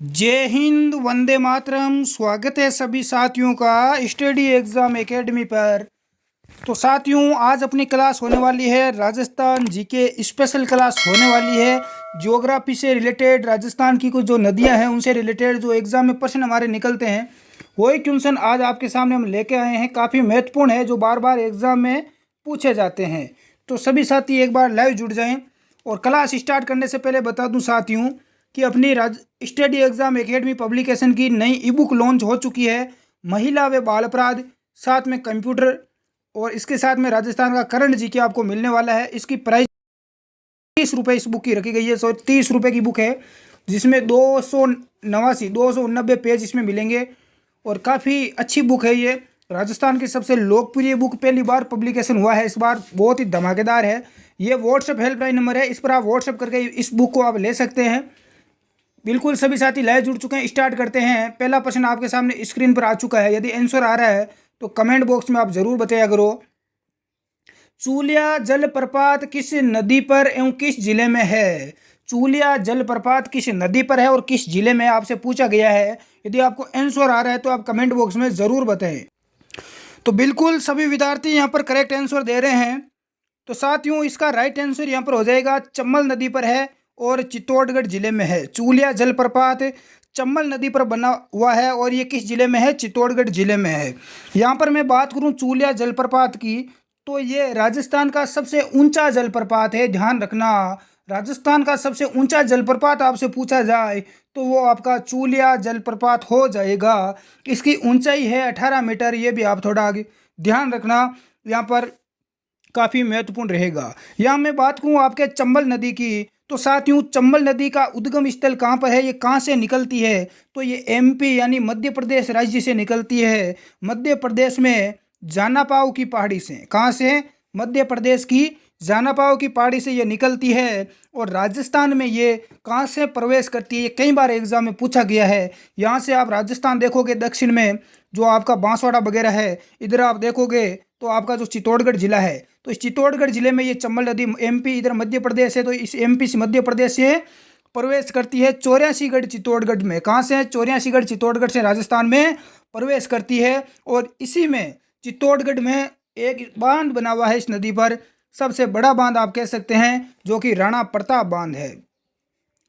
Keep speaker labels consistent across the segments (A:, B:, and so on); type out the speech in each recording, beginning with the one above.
A: जय हिंद, वंदे मातरम। स्वागत है सभी साथियों का स्टडी एग्जाम एकेडमी पर। तो साथियों, आज अपनी क्लास होने वाली है राजस्थान जीके स्पेशल क्लास होने वाली है। ज्योग्राफी से रिलेटेड राजस्थान की कुछ जो नदियां हैं उनसे रिलेटेड जो एग्जाम में प्रश्न हमारे निकलते हैं वही क्वेश्चन आज आपके सामने हम लेके आए हैं। काफ़ी महत्वपूर्ण है, जो बार बार एग्जाम में पूछे जाते हैं। तो सभी साथी एक बार लाइव जुड़ जाएं। और क्लास स्टार्ट करने से पहले बता दूं साथियों कि अपनी स्टडी एग्जाम एकेडमी पब्लिकेशन की नई ई बुक लॉन्च हो चुकी है, महिला व बाल अपराध, साथ में कंप्यूटर, और इसके साथ में राजस्थान का करंट जीके आपको मिलने वाला है। इसकी प्राइस 30 रुपये इस बुक की रखी गई है। 30 रुपये की बुक है, जिसमें 289 पेज इसमें मिलेंगे। और काफ़ी अच्छी बुक है ये। राजस्थान की सबसे लोकप्रिय बुक पहली बार पब्लिकेशन हुआ है इस बार, बहुत ही धमाकेदार है। ये व्हाट्सएप हेल्पलाइन नंबर है, इस पर आप व्हाट्सएप करके इस बुक को आप ले सकते हैं। बिल्कुल सभी साथी लाइव जुड़ चुके हैं, स्टार्ट करते हैं। पहला प्रश्न आपके सामने स्क्रीन पर आ चुका है। यदि आंसर आ रहा है तो कमेंट बॉक्स में आप जरूर बताया करो। चूलिया जलप्रपात किस नदी पर एवं किस जिले में है? चूलिया जलप्रपात किस नदी पर है और किस जिले में, आपसे पूछा गया है। यदि आपको आंसर आ रहा है तो आप कमेंट बॉक्स में जरूर बताएं। तो बिल्कुल सभी विद्यार्थी यहाँ पर करेक्ट आंसर दे रहे हैं। तो साथियों, इसका राइट आंसर यहाँ पर हो जाएगा चम्बल नदी पर है और चित्तौड़गढ़ जिले में है। चूलिया जलप्रपात चम्बल नदी पर बना हुआ है और ये किस जिले में है? चित्तौड़गढ़ जिले में है। यहाँ पर मैं बात करूँ चूलिया जलप्रपात की, तो ये राजस्थान का सबसे ऊंचा जलप्रपात है। ध्यान रखना, राजस्थान का सबसे ऊंचा जलप्रपात आपसे पूछा जाए तो वो आपका चूलिया जलप्रपात हो जाएगा। इसकी ऊंचाई है 18 मीटर। ये भी आप थोड़ा आगे ध्यान रखना, यहाँ पर काफ़ी महत्वपूर्ण रहेगा। यहाँ मैं बात करूँ आपके चंबल नदी की, तो साथियों चंबल नदी का उद्गम स्थल कहाँ पर है? ये कहाँ से निकलती है? तो ये एमपी यानी मध्य प्रदेश राज्य से निकलती है। मध्य प्रदेश में जानापाव की पहाड़ी से। कहाँ से? मध्य प्रदेश की जानापाव की पहाड़ी से ये निकलती है। और राजस्थान में ये कहाँ से प्रवेश करती है? ये कई बार एग्जाम में पूछा गया है। यहाँ से आप राजस्थान देखोगे, दक्षिण में जो आपका बांसवाड़ा वगैरह है, इधर आप देखोगे तो आपका जो चित्तौड़गढ़ जिला है, तो इस चित्तौड़गढ़ जिले में ये चंबल नदी, एमपी इधर मध्य प्रदेश है, तो इस एमपी से मध्य प्रदेश से प्रवेश करती है 84गढ़ चित्तौड़गढ़ में। कहाँ से? 84गढ़ चित्तौड़गढ़ से राजस्थान में प्रवेश करती है। और इसी में चित्तौड़गढ़ में एक बांध बना हुआ है इस नदी पर, सबसे बड़ा बांध आप कह सकते हैं, जो कि राणा प्रताप बांध है।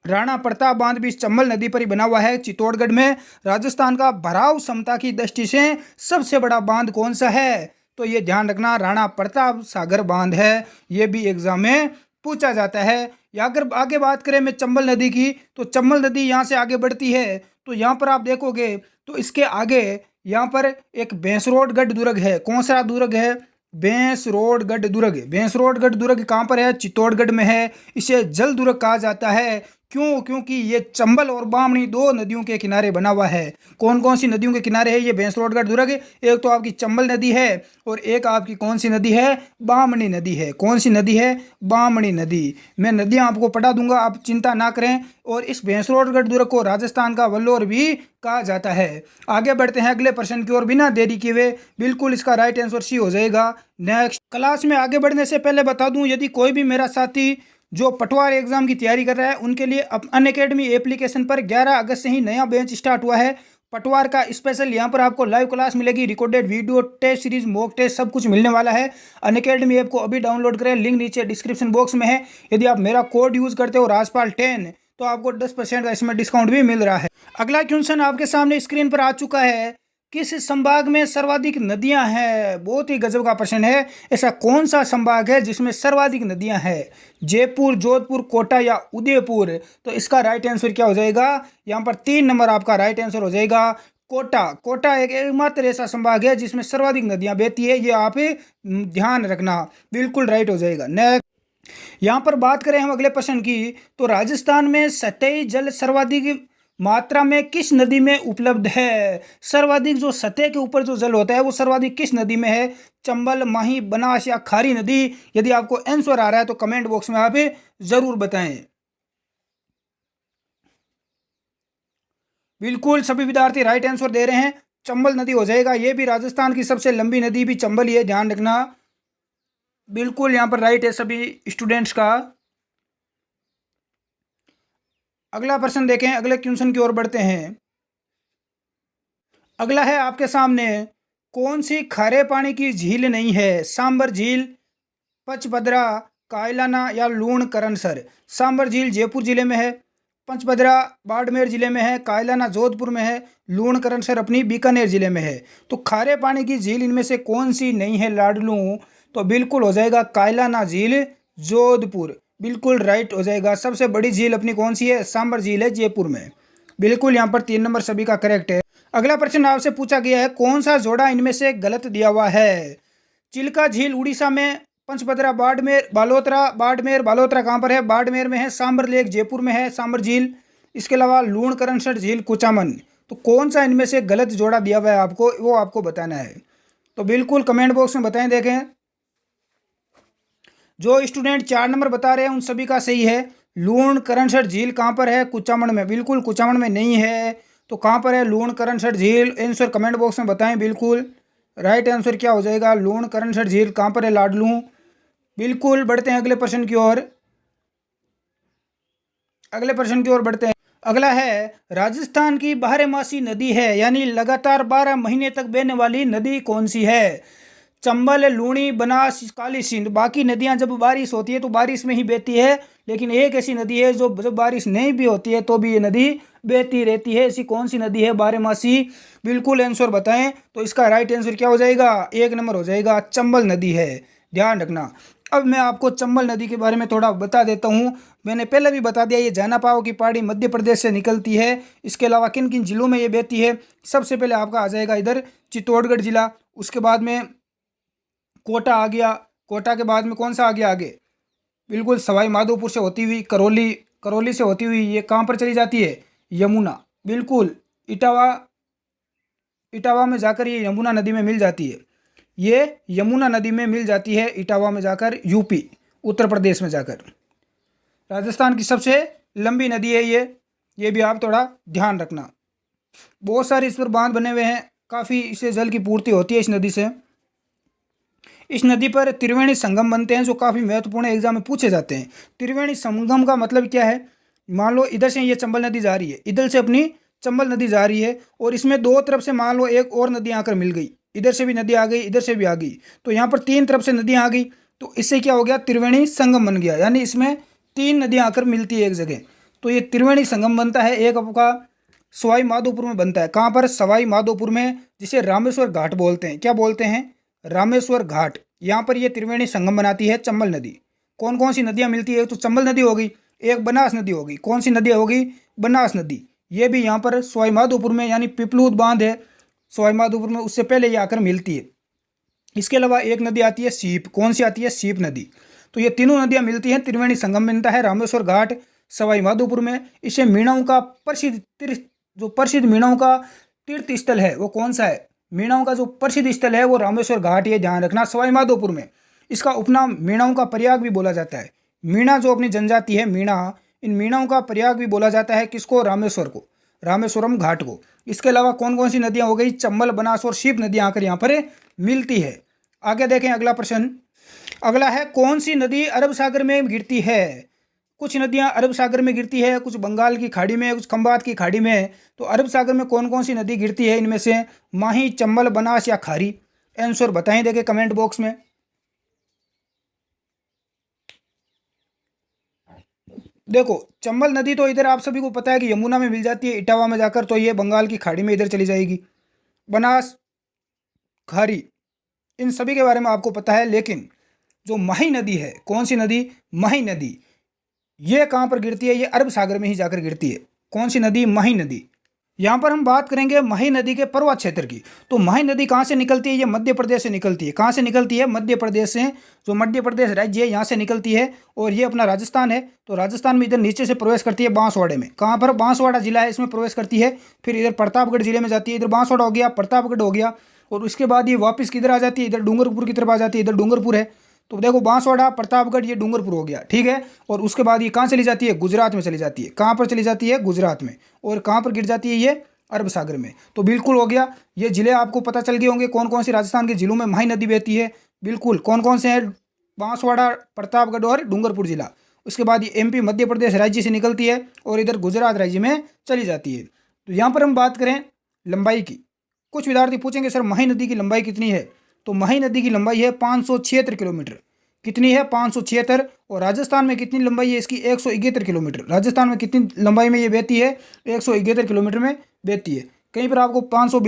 A: राणा प्रताप बांध भी इस चंबल नदी पर ही बना हुआ है चित्तौड़गढ़ में। राजस्थान का भराव क्षमता की दृष्टि से सबसे बड़ा बांध कौन सा है? तो ये ध्यान रखना, राणा प्रताप सागर बांध है। ये भी एग्जाम में पूछा जाता है। या अगर आगे बात करें मैं चंबल नदी की, तो चंबल नदी यहाँ से आगे बढ़ती है, तो यहाँ पर आप देखोगे तो इसके आगे यहाँ पर एक भैंसरोडगढ़ दुर्ग है। कौन सा दुर्ग है? भैंसरोडगढ़ दुर्ग। भैंसरोडगढ़ दुर्ग कहाँ पर है? चित्तौड़गढ़ में है। इसे जल दुर्ग कहा जाता है। क्यों? क्योंकि ये चंबल और बामणी दो नदियों के किनारे बना हुआ है। कौन कौन सी नदियों के किनारे है ये भैंसरोडगढ़ दुर्ग? एक तो आपकी चंबल नदी है और एक आपकी कौन सी नदी है? बामणी नदी है। कौन सी नदी है? बामणी नदी। मैं नदियां आपको पढ़ा दूंगा, आप चिंता ना करें। और इस भैंसरोडगढ़ दुर्ग को राजस्थान का वल्लोर भी कहा जाता है। आगे बढ़ते हैं अगले प्रश्न की ओर, बिना देरी किए हुए। बिल्कुल इसका राइट आंसर सी हो जाएगा। नेक्स्ट क्लास में आगे बढ़ने से पहले बता दूं, यदि कोई भी मेरा साथी जो पटवार एग्जाम की तैयारी कर रहा है उनके लिए अनअकैडमी एप्लीकेशन पर 11 अगस्त से ही नया बैच स्टार्ट हुआ है पटवार का स्पेशल। यहाँ पर आपको लाइव क्लास मिलेगी, recorded video, test series, mock test, सब कुछ मिलने वाला है। अनअकैडमी ऐप को अभी डाउनलोड करें, लिंक नीचे डिस्क्रिप्शन बॉक्स में है। यदि आप मेरा कोड यूज करते हो राजपाल 10, तो आपको 10% का इसमें डिस्काउंट भी मिल रहा है। अगला क्वेश्चन आपके सामने स्क्रीन पर आ चुका है। किस संभाग में सर्वाधिक नदियां हैं? बहुत ही गजब का प्रश्न है। ऐसा कौन सा संभाग है जिसमें सर्वाधिक नदियां हैं? जयपुर, जोधपुर, कोटा या उदयपुर? तो इसका राइट आंसर क्या हो जाएगा? यहाँ पर 3 नंबर आपका राइट आंसर हो जाएगा, कोटा। कोटा एक एकमात्र ऐसा संभाग है जिसमें सर्वाधिक नदियां बहती है। ये आप ध्यान रखना, बिल्कुल राइट हो जाएगा। नेक्स्ट यहाँ पर बात करें हम अगले प्रश्न की, तो राजस्थान में सतही जल सर्वाधिक मात्रा में किस नदी में उपलब्ध है? सर्वाधिक जो सतह के ऊपर जो जल होता है वो सर्वाधिक किस नदी में है? चंबल, माही, बनास या खारी नदी? यदि आपको आंसर आ रहा है तो कमेंट बॉक्स में आप जरूर बताएं। बिल्कुल सभी विद्यार्थी राइट आंसर दे रहे हैं, चंबल नदी हो जाएगा। ये भी राजस्थान की सबसे लंबी नदी भी चंबल ही है, ध्यान रखना। बिल्कुल यहाँ पर राइट है सभी स्टूडेंट्स का। अगला प्रश्न देखें, अगले क्वेश्चन की ओर बढ़ते हैं। अगला है आपके सामने, कौन सी खारे पानी की झील नहीं है? सांबर झील, पचपदरा, कायलाना या लूणकरणसर। सांबर झील जयपुर जिले में है, पचपदरा बाड़मेर जिले में है, कायलाना जोधपुर में है, लूणकरणसर अपनी बीकानेर जिले में है। तो खारे पानी की झील इनमें से कौन सी नहीं है लाडलू? तो बिल्कुल हो जाएगा कायलाना झील, जोधपुर। बिल्कुल राइट हो जाएगा। सबसे बड़ी झील अपनी कौन सी है? सांबर झील है, जयपुर में। बिल्कुल यहाँ पर 3 नंबर सभी का करेक्ट है। अगला प्रश्न आपसे पूछा गया है, कौन सा जोड़ा इनमें से गलत दिया हुआ है? चिल्का झील उड़ीसा में, पंचपदरा बाड़मेर, बालोतरा कहाँ पर है? बाड़मेर में है। सांबर लेक जयपुर में है, सांबर झील। इसके अलावा लूणकरणसर झील कुचामन। तो कौन सा इनमें से गलत जोड़ा दिया हुआ है आपको, वो आपको बताना है। तो बिल्कुल कमेंट बॉक्स में बताएं। देखें, जो स्टूडेंट 4 नंबर बता रहे हैं उन सभी का सही है। लूणकरणसर झील कहाँ पर है? कुचामन में। बिल्कुल कुचामन में नहीं है। तो कहाँ पर है लूणकरणसर झील? आंसर कमेंट बॉक्स में बताएं। बिल्कुल राइट आंसर क्या हो जाएगा? लूणकरणसर झील कहाँ पर है लाडलू? बिल्कुल बढ़ते हैं अगले प्रश्न की ओर। अगले प्रश्न की ओर बढ़ते हैं। अगला है, राजस्थान की बारहमासी नदी है, यानी लगातार 12 महीने तक बहने वाली नदी कौन सी है? चंबल, लूणी, बनास, काली सिंध। बाकी नदियां जब बारिश होती है तो बारिश में ही बहती है, लेकिन एक ऐसी नदी है जो जब बारिश नहीं भी होती है तो भी ये नदी बहती रहती है। ऐसी कौन सी नदी है बारहमासी? बिल्कुल आंसर बताएं। तो इसका राइट आंसर क्या हो जाएगा? 1 नंबर हो जाएगा, चंबल नदी है। ध्यान रखना। अब मैं आपको चंबल नदी के बारे में थोड़ा बता देता हूँ। मैंने पहले भी बता दिया, ये जानापाव की पहाड़ी मध्य प्रदेश से निकलती है। इसके अलावा किन किन जिलों में ये बहती है? सबसे पहले आपका आ जाएगा इधर चित्तौड़गढ़ जिला, उसके बाद में कोटा आ गया, कोटा के बाद में कौन सा आ गया आगे? बिल्कुल सवाई माधोपुर से होती हुई करौली, करौली से होती हुई ये कहाँ पर चली जाती है? यमुना। बिल्कुल इटावा, इटावा में जाकर ये यमुना नदी में मिल जाती है। ये यमुना नदी में मिल जाती है इटावा में जाकर, यूपी उत्तर प्रदेश में जाकर। राजस्थान की सबसे लंबी नदी है ये भी आप थोड़ा ध्यान रखना। बहुत सारे इस पर बांध बने हुए हैं, काफ़ी इससे जल की पूर्ति होती है इस नदी से। इस नदी पर त्रिवेणी संगम बनते हैं जो काफ़ी महत्वपूर्ण एग्जाम में पूछे जाते हैं। त्रिवेणी संगम का मतलब क्या है? मान लो इधर से ये चंबल नदी जा रही है, इधर से अपनी चंबल नदी जा रही है, और इसमें दो तरफ से मान लो एक और नदी आकर मिल गई, इधर से भी नदी आ गई, इधर से भी आ गई, तो यहाँ पर 3 तरफ से नदियाँ आ गई। तो इससे क्या हो गया? त्रिवेणी संगम बन गया, यानी इसमें 3 नदियाँ आकर मिलती है एक जगह। तो ये त्रिवेणी संगम बनता है। एक आपका सवाई माधोपुर में बनता है। कहाँ पर? सवाई माधोपुर में, जिसे रामेश्वर घाट बोलते हैं। क्या बोलते हैं? रामेश्वर घाट। यहाँ पर ये त्रिवेणी संगम बनाती है चंबल नदी। कौन कौन सी नदियाँ मिलती है? तो चंबल नदी होगी, एक बनास नदी होगी। कौन सी नदी होगी? बनास नदी। ये भी यहाँ पर सवाई माधोपुर में, यानी पिपलूद बांध है सवाई माधोपुर में, उससे पहले ये आकर मिलती है। इसके अलावा एक नदी आती है सीप। कौन सी आती है? सीप नदी। तो ये तीनों नदियाँ मिलती हैं, त्रिवेणी संगम बनता है रामेश्वर घाट सवाई माधोपुर में। इसे मीणाओं का प्रसिद्ध मीणाओं का तीर्थ स्थल है वो कौन सा है? मीणाओं का जो प्रसिद्ध स्थल है वो रामेश्वर घाट, ये ध्यान रखना, सवाई माधोपुर में। इसका उपनाम मीणाओं का प्रयाग भी बोला जाता है। मीणा जो अपनी जनजाति है मीणा, इन मीणाओं का प्रयाग भी बोला जाता है। किसको? रामेश्वर को, रामेश्वरम घाट को। इसके अलावा कौन कौन सी नदियाँ हो गई? चंबल, बनास और शीप नदियाँ आकर यहाँ पर मिलती है। आगे देखें अगला प्रश्न। अगला है, कौन सी नदी अरब सागर में गिरती है? कुछ नदियां अरब सागर में गिरती है, कुछ बंगाल की खाड़ी में, कुछ खंबात की खाड़ी में। तो अरब सागर में कौन कौन सी नदी गिरती है इनमें से? माही, चंबल, बनास या खारी? आंसर बताएं देखे कमेंट बॉक्स में। देखो, चंबल नदी तो इधर आप सभी को पता है कि यमुना में मिल जाती है इटावा में जाकर, तो ये बंगाल की खाड़ी में इधर चली जाएगी। बनास, खारी, इन सभी के बारे में आपको पता है। लेकिन जो माही नदी है, कौन सी नदी? माही नदी। ये कहाँ पर गिरती है? ये अरब सागर में ही जाकर गिरती है। कौन सी नदी? माही नदी। यहाँ पर हम बात करेंगे माही नदी के पर्वत क्षेत्र की। तो माही नदी कहाँ से निकलती है? ये मध्य प्रदेश से निकलती है। कहाँ से निकलती है? मध्य प्रदेश से। जो मध्य प्रदेश राज्य है यहाँ से निकलती है, और ये अपना राजस्थान है। तो राजस्थान में इधर नीचे से प्रवेश करती है बांसवाड़े में। कहाँ पर? बांसवाड़ा जिला है, इसमें प्रवेश करती है। फिर इधर प्रतापगढ़ जिले में जाती है। इधर बांसवाड़ा हो गया, प्रतापगढ़ हो गया, और उसके बाद ये वापस किधर आ जाती है? इधर डूंगरपुर की तरफ आ जाती है। इधर डूंगरपुर है। तो देखो, बांसवाड़ा, प्रतापगढ़, ये डूंगरपुर हो गया, ठीक है। और उसके बाद ये कहाँ चली जाती है? गुजरात में चली जाती है। कहाँ पर चली जाती है? गुजरात में। और कहाँ पर गिर जाती है? ये अरब सागर में। तो बिल्कुल हो गया। ये जिले आपको पता चल गए होंगे कौन कौन सी राजस्थान के जिलों में माही नदी बहती है। बिल्कुल कौन कौन से हैं? बांसवाड़ा, प्रतापगढ़ और डूंगरपुर जिला। उसके बाद ये एमपी मध्य प्रदेश राज्य से निकलती है और इधर गुजरात राज्य में चली जाती है। तो यहाँ पर हम बात करें लंबाई की, कुछ विद्यार्थी पूछेंगे सर मही नदी की लंबाई कितनी है, तो मही नदी की लंबाई है 576 किलोमीटर। कितनी है? 576। और राजस्थान में कितनी लंबाई है इसकी? 171 किलोमीटर। राजस्थान में कितनी लंबाई में ये बहती है? 171 किलोमीटर में बहती है। कहीं पर आपको 500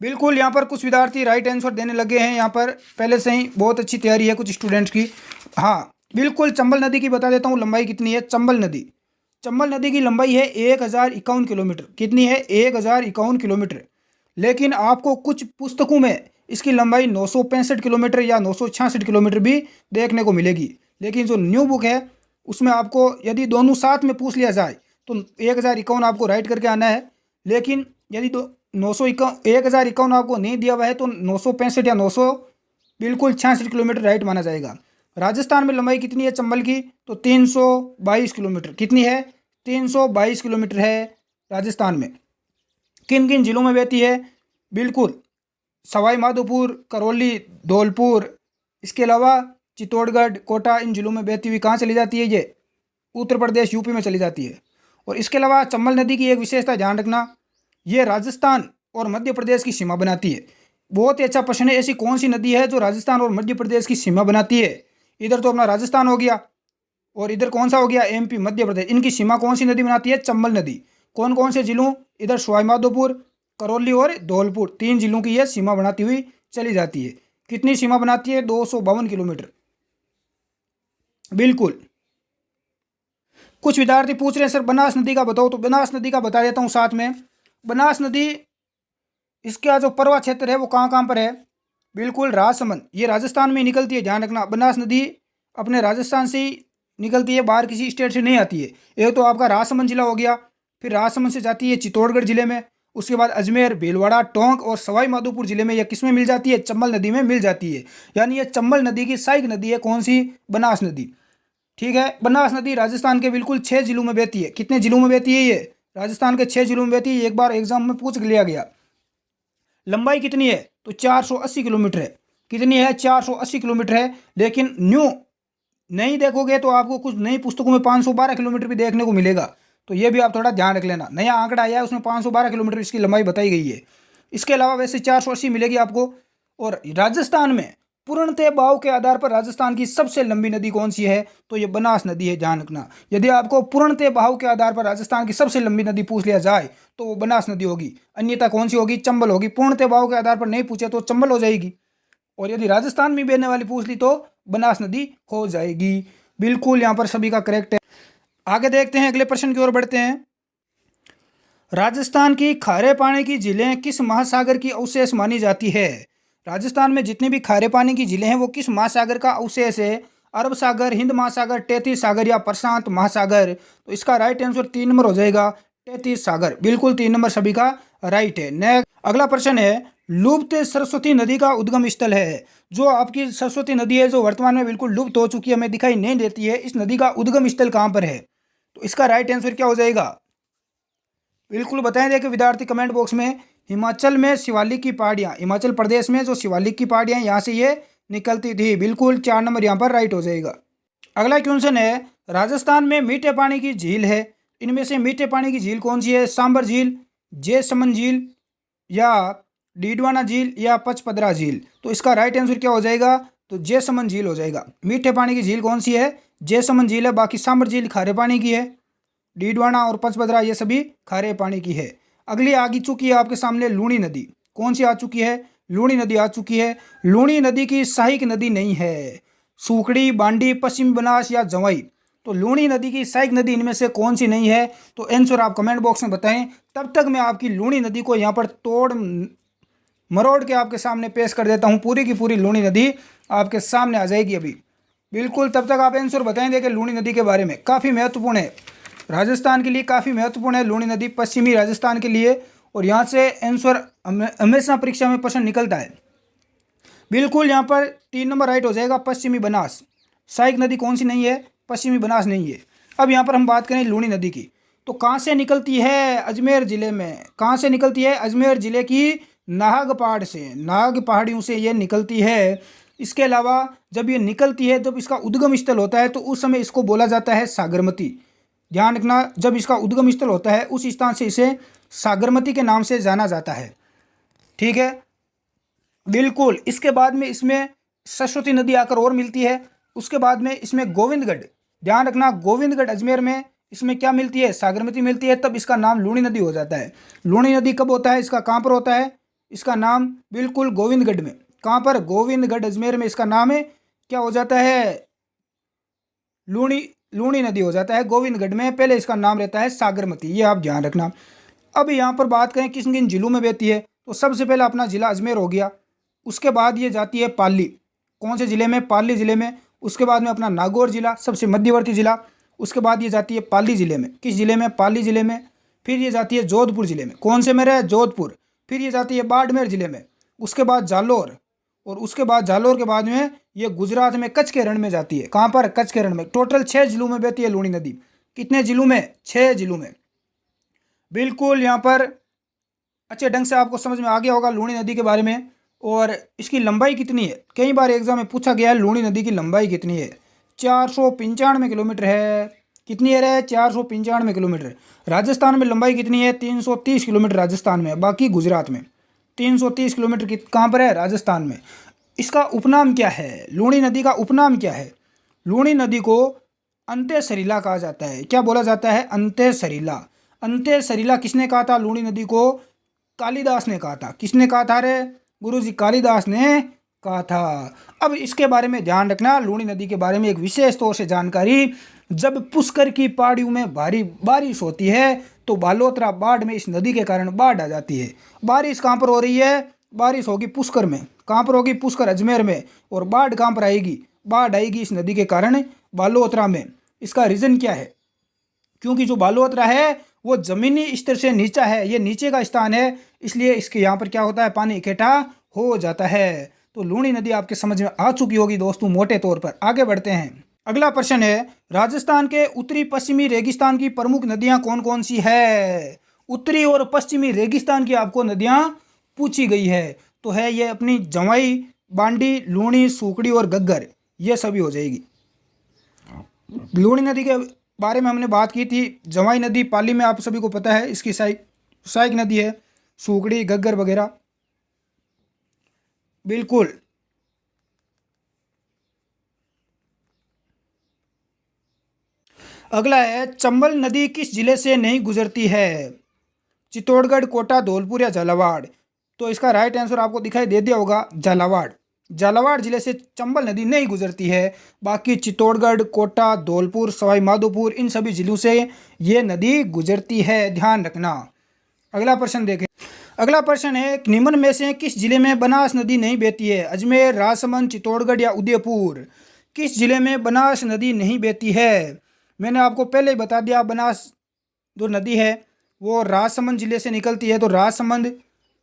A: बिल्कुल यहाँ पर कुछ विद्यार्थी राइट आंसर देने लगे हैं। यहाँ पर पहले से ही बहुत अच्छी तैयारी है कुछ स्टूडेंट्स की। हाँ बिल्कुल, चंबल नदी की बता देता हूँ लंबाई कितनी है। चंबल नदी की लंबाई है 1051 किलोमीटर। कितनी है? 1051 किलोमीटर। लेकिन आपको कुछ पुस्तकों में इसकी लंबाई 965 किलोमीटर या 966 किलोमीटर भी देखने को मिलेगी। लेकिन जो न्यू बुक है उसमें आपको यदि दोनों साथ में पूछ लिया जाए तो 1051 आपको राइट करके आना है। लेकिन यदि 1051 आपको नहीं दिया हुआ है तो 965 या 900 बिल्कुल 66 किलोमीटर राइट माना जाएगा। राजस्थान में लंबाई कितनी है चंबल की? तो 322 किलोमीटर। कितनी है? 322 किलोमीटर है राजस्थान में। किन किन जिलों में बहती है? बिल्कुल सवाई माधोपुर, करौली, धौलपुर, इसके अलावा चित्तौड़गढ़, कोटा, इन जिलों में बहती हुई कहाँ चली जाती है? ये उत्तर प्रदेश यूपी में चली जाती है। और इसके अलावा चंबल नदी की एक विशेषता ध्यान रखना, ये राजस्थान और मध्य प्रदेश की सीमा बनाती है। बहुत ही अच्छा प्रश्न है, ऐसी कौन सी नदी है जो राजस्थान और मध्य प्रदेश की सीमा बनाती है? इधर तो अपना राजस्थान हो गया और इधर कौन सा हो गया? एमपी मध्य प्रदेश। इनकी सीमा कौन सी नदी बनाती है? चंबल नदी। कौन कौन से जिलों? इधर सवाई माधोपुर, करौली और धौलपुर, 3 जिलों की यह सीमा बनाती हुई चली जाती है। कितनी सीमा बनाती है? 252 किलोमीटर। बिल्कुल। कुछ विद्यार्थी पूछ रहे हैं सर बनास नदी का बताओ, तो बनास नदी का बता देता हूँ साथ में। बनास नदी इसका जो परवा क्षेत्र है वो कहाँ कहाँ पर है? बिल्कुल राजसमंद, ये राजस्थान में निकलती है, ध्यान रखना। बनास नदी अपने राजस्थान से ही निकलती है, बाहर किसी स्टेट से नहीं आती है। एक तो आपका राजसमंद जिला हो गया, फिर राजसमंद से जाती है चित्तौड़गढ़ जिले में, उसके बाद अजमेर, भीलवाड़ा, टोंक और सवाई माधोपुर जिले में यह किस में मिल जाती है? चंबल नदी में मिल जाती है। यानी यह चंबल नदी की सहायक नदी है। कौन सी? बनास नदी। ठीक है, बनास नदी राजस्थान के बिल्कुल 6 जिलों में बहती है। कितने जिलों में बहती है ये? राजस्थान के 6 जिलों में बहती है। एक बार एग्जाम में पूछ लिया गया। लंबाई कितनी है? तो 480 किलोमीटर है। कितनी है? 480 किलोमीटर है। लेकिन न्यू नहीं देखोगे तो आपको कुछ नई पुस्तकों में 512 किलोमीटर भी देखने को मिलेगा। तो ये भी आप थोड़ा ध्यान रख लेना। नया आंकड़ा आया है उसमें 512 किलोमीटर इसकी लंबाई बताई गई है। इसके अलावा वैसे 480 मिलेगी आपको। और राजस्थान में पूर्णतः बहाव के आधार पर राजस्थान की सबसे लंबी नदी कौन सी है? तो ये बनास नदी है, ध्यान रखना। यदि आपको पूर्णतः बहाव के आधार पर राजस्थान की सबसे लंबी नदी पूछ लिया जाए तो वो बनास नदी होगी, अन्यथा कौन सी होगी? चंबल होगी। पूर्णतः बहाव के आधार पर नहीं पूछे तो चंबल हो जाएगी, और यदि राजस्थान में बहने वाली पूछ ली तो बनास नदी हो जाएगी। बिल्कुल यहाँ पर सभी का करेक्ट है। आगे देखते हैं, अगले प्रश्न की ओर बढ़ते हैं। राजस्थान की खारे पानी की झीलें किस महासागर की अवशेष मानी जाती है? राजस्थान में जितनी भी खारे पानी की झीलें हैं वो किस महासागर का अवशेष है? अरब सागर, हिंद महासागर, तैतीस सागर या प्रशांत महासागर? तो इसका राइट आंसर 3 नंबर हो जाएगा, तैतीस सागर। बिल्कुल 3 नंबर सभी का राइट है। नेक्स्ट अगला प्रश्न है, लुप्त सरस्वती नदी का उद्गम स्थल है। जो आपकी सरस्वती नदी है जो वर्तमान में बिल्कुल लुप्त हो चुकी है, हमें दिखाई नहीं देती है, इस नदी का उद्गम स्थल कहाँ पर है? तो इसका राइट आंसर क्या हो जाएगा? बिल्कुल बताएं, देखिए विद्यार्थी कमेंट बॉक्स में। हिमाचल में शिवालिक की पहाड़ियाँ, हिमाचल प्रदेश में जो शिवालिक की पहाड़ियाँ यहाँ से ये निकलती थी। बिल्कुल 4 नंबर यहाँ पर राइट हो जाएगा। अगला क्वेश्चन है, राजस्थान में मीठे पानी की झील है, इनमें से मीठे पानी की झील कौन सी है? सांबर झील, जैसमंद झील या डीडवाना झील या पचपदरा झील? तो इसका राइट आंसर क्या हो जाएगा? तो जैसमंद झील हो जाएगा। मीठे पानी की झील कौन सी है? जैसमंद झील है। बाकी सांबर झील खारे पानी की है, डीडवाना और पचपदरा ये सभी खारे पानी की है। अगली आ चुकी है आपके सामने लूणी नदी। कौन सी आ चुकी है? लूणी नदी आ चुकी है। लूणी नदी की सहायक नदी नहीं है, सूखड़ी, बांडी, पश्चिमी बनास या जवाई? तो लूणी नदी की सहायक नदी इनमें से कौन सी नहीं है? तो आंसर आप कमेंट बॉक्स में बताएं। तब तक मैं आपकी लूणी नदी को यहाँ पर तोड़ मरोड़ के आपके सामने पेश कर देता हूँ। पूरी की पूरी लूणी नदी आपके सामने आ जाएगी अभी। बिल्कुल तब तक आप आंसर बताएं। देखिए लूणी नदी के बारे में काफ़ी महत्वपूर्ण है, राजस्थान के लिए काफ़ी महत्वपूर्ण है लूणी नदी, पश्चिमी राजस्थान के लिए। और यहाँ से आंसर हमेशा परीक्षा में प्रश्न निकलता है। बिल्कुल यहाँ पर 3 नंबर राइट हो जाएगा, पश्चिमी बनास। सहायक नदी कौन सी नहीं है? पश्चिमी बनास नहीं है। अब यहाँ पर हम बात करें लूणी नदी की, तो कहाँ से निकलती है? अजमेर ज़िले में। कहाँ से निकलती है? अजमेर ज़िले की नाहग पहाड़ से, नाहग पहाड़ियों से ये निकलती है। इसके अलावा जब ये निकलती है, जब इसका उद्गम स्थल होता है तो उस समय इसको बोला जाता है सागरमती। ध्यान रखना, जब इसका उद्गम स्थल होता है उस स्थान से इसे सागरमती के नाम से जाना जाता है। ठीक है, बिल्कुल। इसके बाद में इसमें सरस्वती नदी आकर और मिलती है। उसके बाद में इसमें गोविंदगढ़, ध्यान रखना, गोविंदगढ़ अजमेर में इसमें क्या मिलती है, सागरमती मिलती है। तब इसका नाम लूणी नदी हो जाता है। लूणी नदी कब होता है, इसका कहाँ पर होता है, इसका नाम बिल्कुल गोविंदगढ़ में। कहाँ पर, गोविंदगढ़ अजमेर में इसका नाम है क्या हो जाता है, लूणी नदी हो जाता है गोविंदगढ़ में। पहले इसका नाम रहता है सागरमती, ये आप ध्यान रखना। अब यहाँ पर बात करें किन किन जिलों में बहती है, तो सबसे पहले अपना जिला अजमेर हो गया। उसके बाद ये जाती है पाली, कौन से जिले में, पाली जिले में। उसके बाद में अपना नागौर जिला, सबसे मध्यवर्ती जिला। उसके बाद ये जाती है पाली जिले में, किस जिले में, पाली जिले में। फिर ये जाती है जोधपुर जिले में, कौन से में रहे, जोधपुर। फिर ये जाती है बाड़मेर जिले में। उसके बाद जालोर, और उसके बाद जालोर के बाद में ये गुजरात में कच्छ के रण में जाती है। कहाँ पर, कच्छ के रण में। टोटल 6 जिलों में बहती है लूणी नदी। कितने जिलों में, 6 जिलों में। बिल्कुल, यहाँ पर अच्छे ढंग से आपको समझ में आ गया होगा लूणी नदी के बारे में। और इसकी लंबाई कितनी है, कई बार एग्जाम में पूछा गया है लूणी नदी की लंबाई कितनी है। 495 किलोमीटर है। कितनी है रे, 495 किलोमीटर। राजस्थान में लंबाई कितनी है, 330 किलोमीटर राजस्थान में, बाकी गुजरात में। 330 किलोमीटर कहाँ पर है, राजस्थान में। इसका उपनाम क्या है, लूणी नदी का उपनाम क्या है। लूणी नदी को अंत्य सरीला कहा जाता है। क्या बोला जाता है, अंत्य सरीला। अंत्य सरीला किसने कहा था, लूणी नदी को कालिदास ने कहा था। किसने कहा था रे, गुरुजी कालिदास ने कहा था। अब इसके बारे में ध्यान रखना, लूणी नदी के बारे में एक विशेष तौर से जानकारी। जब पुष्कर की पहाड़ियों में भारी बारिश होती है तो बालोतरा बाढ़ में इस नदी के कारण बाढ़ आ जाती है। बारिश कहाँ पर हो रही है, बारिश होगी पुष्कर में। कहाँ पर होगी, पुष्कर अजमेर में। और बाढ़ कहाँ पर आएगी, बाढ़ आएगी इस नदी के कारण बालोतरा में। इसका रीज़न क्या है, क्योंकि जो बालोतरा है वो जमीनी स्तर से नीचा है, ये नीचे का स्थान है, इसलिए इसके यहाँ पर क्या होता है, पानी इकट्ठा हो जाता है। तो लूणी नदी आपके समझ में आ चुकी होगी दोस्तों मोटे तौर पर। आगे बढ़ते हैं, अगला प्रश्न है, राजस्थान के उत्तरी पश्चिमी रेगिस्तान की प्रमुख नदियां कौन कौन सी है। उत्तरी और पश्चिमी रेगिस्तान की आपको नदियां पूछी गई है, तो है ये अपनी जवाई, बांडी, लूणी, सूकड़ी और गग्गर, ये सभी हो जाएगी। लूणी नदी के बारे में हमने बात की थी। जवाई नदी पाली में आप सभी को पता है, इसकी सहायक नदी है, सूकड़ी, गग्गर वगैरह। बिल्कुल। अगला है, चंबल नदी किस जिले से नहीं गुजरती है। चित्तौड़गढ़, कोटा, धौलपुर या झालावाड़। तो इसका राइट आंसर आपको दिखाई दे दिया होगा, झालावाड़। झालावाड़ जिले से चंबल नदी नहीं गुजरती है। बाकी चित्तौड़गढ़, कोटा, धौलपुर, सवाई माधोपुर, इन सभी जिलों से ये नदी गुजरती है, ध्यान रखना। अगला प्रश्न देखें। अगला प्रश्न है, निम्न में से किस जिले में बनास नदी नहीं बहती है। अजमेर, राजसमंद, चित्तौड़गढ़ या उदयपुर। किस जिले में बनास नदी नहीं बहती है। मैंने आपको पहले ही बता दिया, बनास जो नदी है वो राजसमंद जिले से निकलती है। तो राजसमंद,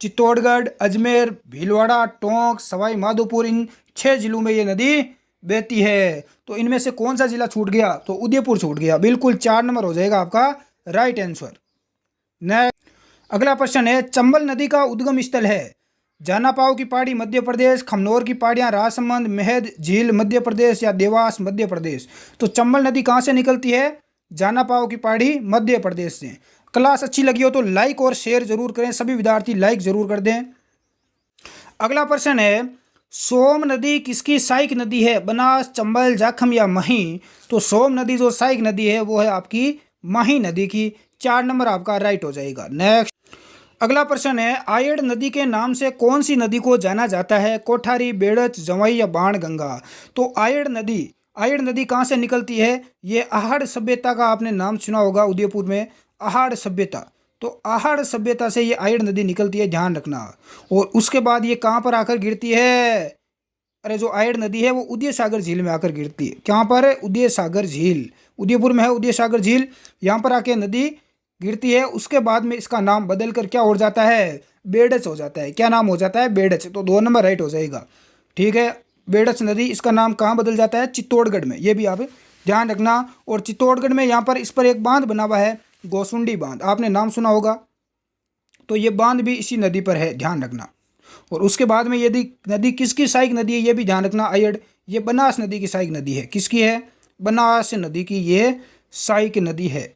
A: चित्तौड़गढ़, अजमेर, भीलवाड़ा, टोंक, सवाई माधोपुर, इन 6 जिलों में ये नदी बहती है। तो इनमें से कौन सा जिला छूट गया, तो उदयपुर छूट गया। बिल्कुल 4 नंबर हो जाएगा आपका राइट आंसर। नेक्स्ट, अगला प्रश्न है, चंबल नदी का उद्गम स्थल है। जानापाव की पहाड़ी मध्य प्रदेश, खमनोर की पहाड़ियाँ राजसमंद, मेहद झील मध्य प्रदेश या देवास मध्य प्रदेश। तो चंबल नदी कहाँ से निकलती है, जानापाव की पहाड़ी मध्य प्रदेश से। क्लास अच्छी लगी हो तो लाइक और शेयर जरूर करें, सभी विद्यार्थी लाइक जरूर कर दें। अगला प्रश्न है, सोम नदी किसकी सहायक नदी है। बनास, चंबल, जाखम या मही। तो सोम नदी जो सहायक नदी है वो है आपकी मही नदी की। 4 नंबर आपका राइट हो जाएगा। नेक्स्ट, अगला प्रश्न है, आयड़ नदी के नाम से कौन सी नदी को जाना जाता है। कोठारी, बेड़च, जवाई या बाण गंगा। तो आयड़ नदी कहाँ से निकलती है, ये आहड़ सभ्यता का आपने नाम सुना होगा, उदयपुर में आहड़ सभ्यता। तो आहड़ सभ्यता से ये आयड़ नदी निकलती है, ध्यान रखना। और उसके बाद ये कहाँ पर आकर गिरती है, अरे जो आयड़ नदी है वो उदय सागर झील में आकर गिरती है। कहाँ पर है, उदय सागर झील, उदयपुर में है उदय सागर झील, यहाँ पर आके नदी गिरती है। उसके बाद में इसका नाम बदल कर क्या हो जाता है, बेड़च हो जाता है। क्या नाम हो जाता है, बेड़च। तो 2 नंबर राइट हो जाएगा। ठीक है, बेड़च नदी, इसका नाम कहाँ बदल जाता है, चित्तौड़गढ़ में। ये भी आप ध्यान रखना। और चित्तौड़गढ़ में यहाँ पर इस पर एक बांध बना हुआ है, गोसुंडी बांध, आपने नाम सुना होगा। तो ये बांध भी इसी नदी पर है, ध्यान रखना। और उसके बाद में यदि नदी किसकी सहायक नदी है ये भी ध्यान रखना अयड, ये बनास नदी की सहायक नदी है। किसकी है? बनास नदी की ये सहायक नदी है।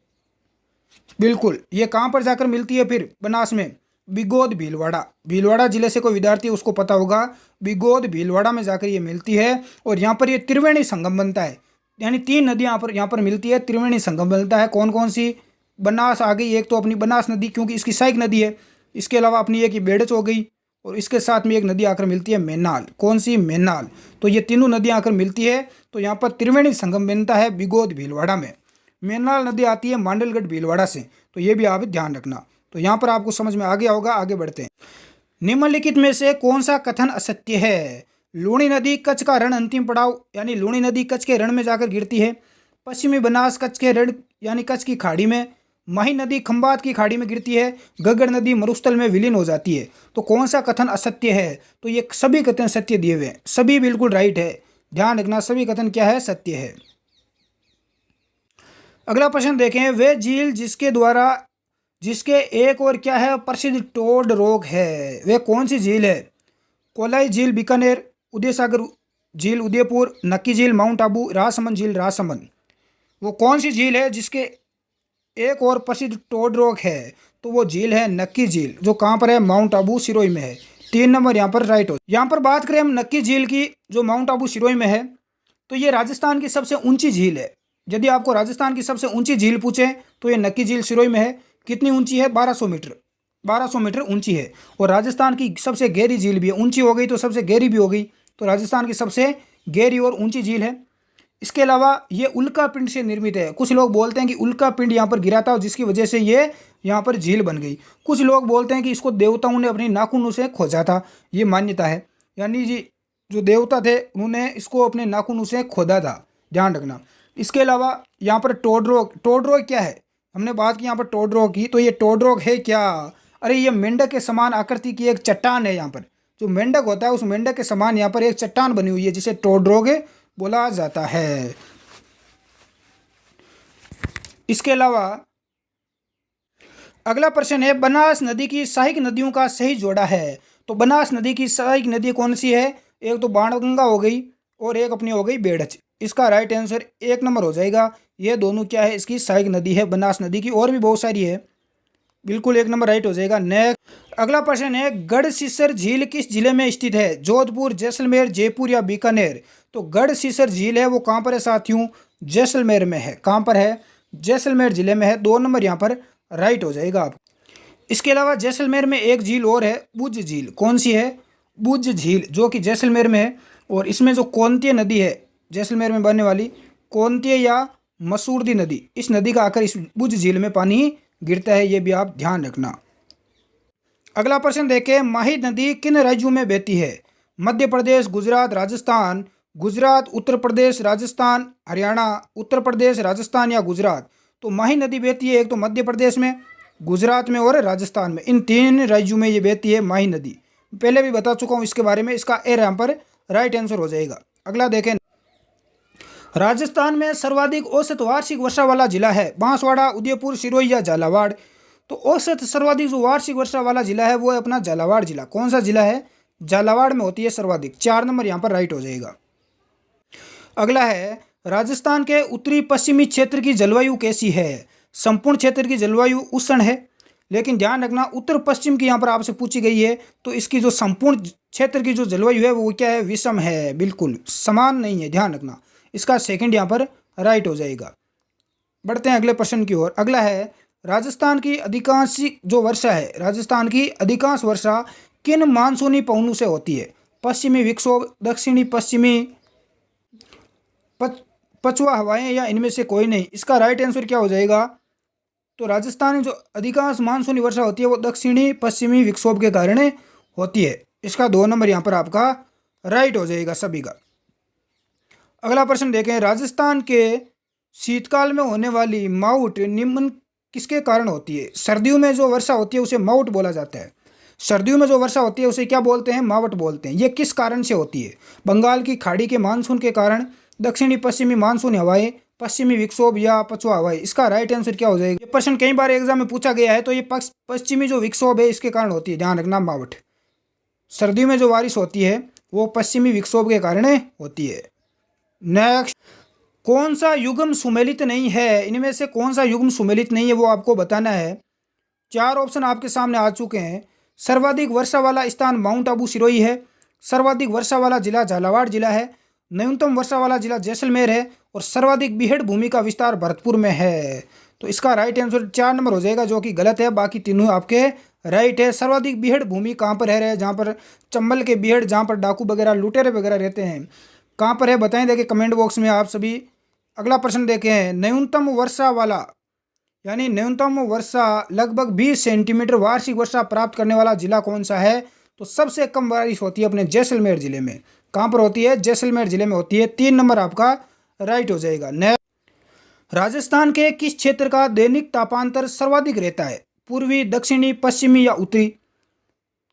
A: बिल्कुल। ये कहाँ पर जाकर मिलती है फिर बनास में? बिगोद भीलवाड़ा। भीलवाड़ा जिले से कोई विद्यार्थी उसको पता होगा, बिगोद भीलवाड़ा में जाकर ये मिलती है। और यहाँ पर ये त्रिवेणी संगम बनता है, यानी तीन नदियाँ यहाँ पर मिलती है, त्रिवेणी संगम बनता है। कौन कौन सी? बनास आ गई एक तो अपनी बनास नदी, क्योंकि इसकी सहायक नदी है। इसके अलावा अपनी एक ये बेड़च हो गई, और इसके साथ में एक नदी आकर मिलती है मेनाल। कौन सी? मेनाल। तो ये तीनों नदियाँ आकर मिलती है, तो यहाँ पर त्रिवेणी संगम बनता है बिगोद भीलवाड़ा में। मेनाल नदी आती है मांडलगढ़ भीलवाड़ा से, तो ये भी आप ध्यान रखना। तो यहाँ पर आपको समझ में आ गया होगा। आगे बढ़ते हैं। निम्नलिखित में से कौन सा कथन असत्य है? लूणी नदी कच्छ का रण अंतिम पड़ाव, यानी लूणी नदी कच्छ के रण में जाकर गिरती है। पश्चिमी बनास कच्छ के रण यानी कच्छ की खाड़ी में। मही नदी खंबात की खाड़ी में गिरती है। गग्गड़ नदी मरुस्थल में विलीन हो जाती है। तो कौन सा कथन असत्य है? तो ये सभी कथन सत्य दिए हुए हैं, सभी बिल्कुल राइट है। ध्यान रखना, सभी कथन क्या है? सत्य है। अगला प्रश्न देखें। वे झील जिसके एक और क्या है? प्रसिद्ध टोड रोग है, वे कौन सी झील है? कोलाई झील बीकानेर, उदय सागर झील उदयपुर, नक्की झील माउंट आबू, राजसमंद झील राजसमंद। वो कौन सी झील है जिसके एक और प्रसिद्ध टोड रोग है? तो वो झील है नक्की झील, जो कहाँ पर है? माउंट आबू सिरोही में है। 3 नंबर यहाँ पर राइट हो। यहाँ पर बात करें हम नक्की झील की, जो माउंट आबू सिरोही में है, तो ये राजस्थान की सबसे ऊंची झील है। यदि आपको राजस्थान की सबसे ऊंची झील पूछे तो ये नक्की झील सिरोही में है। कितनी ऊंची है? 1200 मीटर। 1200 मीटर ऊंची है। और राजस्थान की सबसे गहरी झील भी है। ऊंची हो गई तो सबसे गहरी भी हो गई, तो राजस्थान की सबसे गहरी और ऊंची झील है। इसके अलावा ये उल्का पिंड से निर्मित है। कुछ लोग बोलते हैं कि उल्का पिंड यहाँ पर गिरा था, जिसकी वजह से ये यहाँ पर झील बन गई। कुछ लोग बोलते हैं कि इसको देवताओं ने अपनी नाखूनों से खोदा था, ये मान्यता है। यानी जी जो देवता थे उन्होंने इसको अपने नाखूनों से खोदा था, ध्यान रखना। इसके अलावा यहाँ पर टोड रोग क्या है? हमने बात की यहाँ पर टोड रोग की, तो ये टोड रोग है क्या? अरे ये मेंढक के समान आकृति की एक चट्टान है। यहाँ पर जो मेंढक होता है उस मेंढक के समान यहाँ पर एक चट्टान बनी हुई है, जिसे टोड रोग बोला जाता है। इसके अलावा अगला प्रश्न है, बनास नदी की सहायक नदियों का सही जोड़ा है। तो बनास नदी की सहायक नदी कौन सी है? एक तो बाणगंगा हो गई और एक अपनी हो गई बेड़च। इसका राइट आंसर 1 नंबर हो जाएगा। ये दोनों क्या है? इसकी सहायक नदी है बनास नदी की। और भी बहुत सारी है, बिल्कुल 1 नंबर राइट हो जाएगा। नेक्स्ट अगला प्रश्न है, गढ़सीसर झील किस जिले में स्थित है? जोधपुर, जैसलमेर, जयपुर या बीकानेर? तो गढ़सीसर झील है वो कहाँ पर है साथियों? जैसलमेर में है। कहाँ पर है? जैसलमेर जिले में है। 2 नंबर यहाँ पर राइट हो जाएगा आप। इसके अलावा जैसलमेर में एक झील और है, बुझ झील। कौन सी है? बुझ झील, जो कि जैसलमेर में है। और इसमें जो कोंतिया नदी है जैसलमेर में बहने वाली, कोंतिया या मसूरदी नदी, इस नदी का आकर इस बुझ झील में पानी गिरता है, ये भी आप ध्यान रखना। अगला प्रश्न देखें, माही नदी किन राज्यों में बहती है? मध्य प्रदेश, गुजरात, राजस्थान। गुजरात, उत्तर प्रदेश, राजस्थान, हरियाणा। उत्तर प्रदेश, राजस्थान या गुजरात? तो माही नदी बहती है एक तो मध्य प्रदेश में, गुजरात में और राजस्थान में। इन 3 राज्यों में ये बहती है माही नदी। पहले भी बता चुका हूँ इसके बारे में। इसका ए यहाँ पर राइट आंसर हो जाएगा। अगला देखें, राजस्थान में सर्वाधिक औसत वार्षिक वर्षा वाला जिला है? बांसवाड़ा, उदयपुर, सिरोही या झालावाड़? तो औसत सर्वाधिक जो वार्षिक वर्षा वाला जिला है वो है अपना झालावाड़ जिला। कौन सा जिला है? झालावाड़ में होती है सर्वाधिक। 4 नंबर यहाँ पर राइट हो जाएगा। अगला है, राजस्थान के उत्तरी पश्चिमी क्षेत्र की जलवायु कैसी है? संपूर्ण क्षेत्र की जलवायु उष्ण है, लेकिन ध्यान रखना उत्तर पश्चिम की यहाँ पर आपसे पूछी गई है, तो इसकी जो संपूर्ण क्षेत्र की जो जलवायु है वो क्या है? विषम है, बिल्कुल समान नहीं है, ध्यान रखना। इसका सेकंड यहाँ पर राइट हो जाएगा। बढ़ते हैं अगले प्रश्न की ओर। अगला है, राजस्थान की अधिकांश जो वर्षा है, राजस्थान की अधिकांश वर्षा किन मानसूनी पवनों से होती है? पश्चिमी विक्षोभ, दक्षिणी पश्चिमी, पछुआ हवाएं या इनमें से कोई नहीं? इसका राइट आंसर क्या हो जाएगा? तो राजस्थान में जो अधिकांश मानसूनी वर्षा होती है वो दक्षिणी पश्चिमी विक्षोभ के कारण होती है। इसका 2 नंबर यहाँ पर आपका राइट हो जाएगा सभी का। अगला प्रश्न देखें, राजस्थान के शीतकाल में होने वाली माउट निम्न किसके कारण होती है? सर्दियों में जो वर्षा होती है उसे माउट बोला जाता है। सर्दियों में जो वर्षा होती है उसे क्या बोलते हैं? मावट बोलते हैं। ये किस कारण से होती है? बंगाल की खाड़ी के मानसून के कारण, दक्षिणी पश्चिमी मानसून हवाएं, पश्चिमी विक्षोभ या पछुआ हवाएं? इसका राइट आंसर क्या हो जाएगा? ये प्रश्न कई बार एग्जाम में पूछा गया है, तो ये पश्चिमी जो विक्षोभ है इसके कारण होती है, ध्यान रखना, मावट। सर्दी में जो बारिश होती है वो पश्चिमी विक्षोभ के कारण होती है। नेक्स्ट, कौन सा युग्म सुमेलित नहीं है? इनमें से कौन सा युग्म सुमेलित नहीं है वो आपको बताना है। 4 ऑप्शन आपके सामने आ चुके हैं। सर्वाधिक वर्षा वाला स्थान माउंट आबू सिरोही है, सर्वाधिक वर्षा वाला जिला झालावाड़ जिला है, न्यूनतम वर्षा वाला जिला जैसलमेर है और सर्वाधिक बीहड़ भूमि का विस्तार भरतपुर में है। तो इसका राइट आंसर 4 नंबर हो जाएगा, जो कि गलत है। बाकी तीनों आपके राइट है। सर्वाधिक बीहड़ भूमि कहाँ पर है? जहाँ पर चंबल के बीहड़, जहाँ पर डाकू वगैरह लुटेरे वगैरह रहते हैं, कहाँ पर है बताएं, देखिए कमेंट बॉक्स में आप सभी। अगला प्रश्न देखे हैं, न्यूनतम वर्षा वाला यानी न्यूनतम वर्षा लगभग 20 सेंटीमीटर वार्षिक वर्षा प्राप्त करने वाला जिला कौन सा है? तो सबसे कम बारिश होती है अपने जैसलमेर जिले में। कहाँ पर होती है? जैसलमेर जिले में होती है। 3 नंबर आपका राइट हो जाएगा। नेक्स्ट, राजस्थान के किस क्षेत्र का दैनिक तापांतर सर्वाधिक रहता है? पूर्वी, दक्षिणी, पश्चिमी या उत्तरी?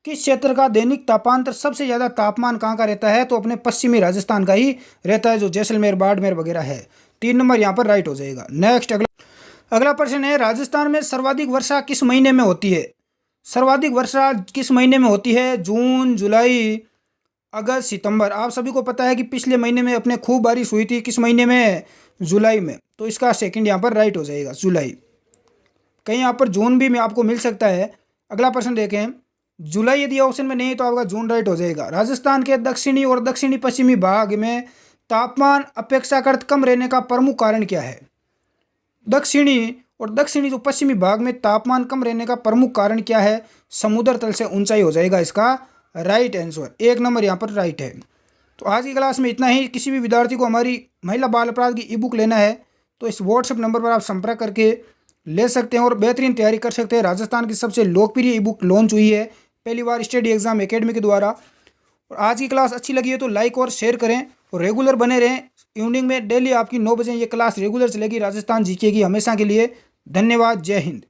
A: किस क्षेत्र का दैनिक तापांतर सबसे ज़्यादा तापमान कहाँ का रहता है? तो अपने पश्चिमी राजस्थान का ही रहता है, जो जैसलमेर, बाड़मेर वगैरह है। 3 नंबर यहाँ पर राइट हो जाएगा। नेक्स्ट, अगला प्रश्न है, राजस्थान में सर्वाधिक वर्षा किस महीने में होती है? सर्वाधिक वर्षा किस महीने में होती है? जून, जुलाई, अगस्त, सितंबर। आप सभी को पता है कि पिछले महीने में अपने खूब बारिश हुई थी। किस महीने में? जुलाई में। तो इसका सेकंड यहाँ पर राइट हो जाएगा, जुलाई। कहीं यहाँ पर जून भी में आपको मिल सकता है। अगला प्रश्न देखें, जुलाई यदि ऑप्शन में नहीं तो आपका जून राइट हो जाएगा। राजस्थान के दक्षिणी और दक्षिणी पश्चिमी भाग में तापमान अपेक्षाकृत कम रहने का प्रमुख कारण क्या है? दक्षिणी और दक्षिणी जो पश्चिमी भाग में तापमान कम रहने का प्रमुख कारण क्या है? समुद्र तल से ऊंचाई हो जाएगा इसका राइट आंसर। 1 नंबर यहाँ पर राइट है। तो आज की क्लास में इतना ही। किसी भी विद्यार्थी को हमारी महिला बाल अपराध की ई बुक लेना है तो इस व्हाट्सएप नंबर पर आप संपर्क करके ले सकते हैं और बेहतरीन तैयारी कर सकते हैं। राजस्थान की सबसे लोकप्रिय ई बुक लॉन्च हुई है पहली बार स्टडी एग्जाम एकेडमी के द्वारा। और आज की क्लास अच्छी लगी है तो लाइक और शेयर करें और रेगुलर बने रहें। इवनिंग में डेली आपकी 9 बजे ये क्लास रेगुलर चलेगी राजस्थान जीके की, हमेशा के लिए। धन्यवाद। जय हिंद।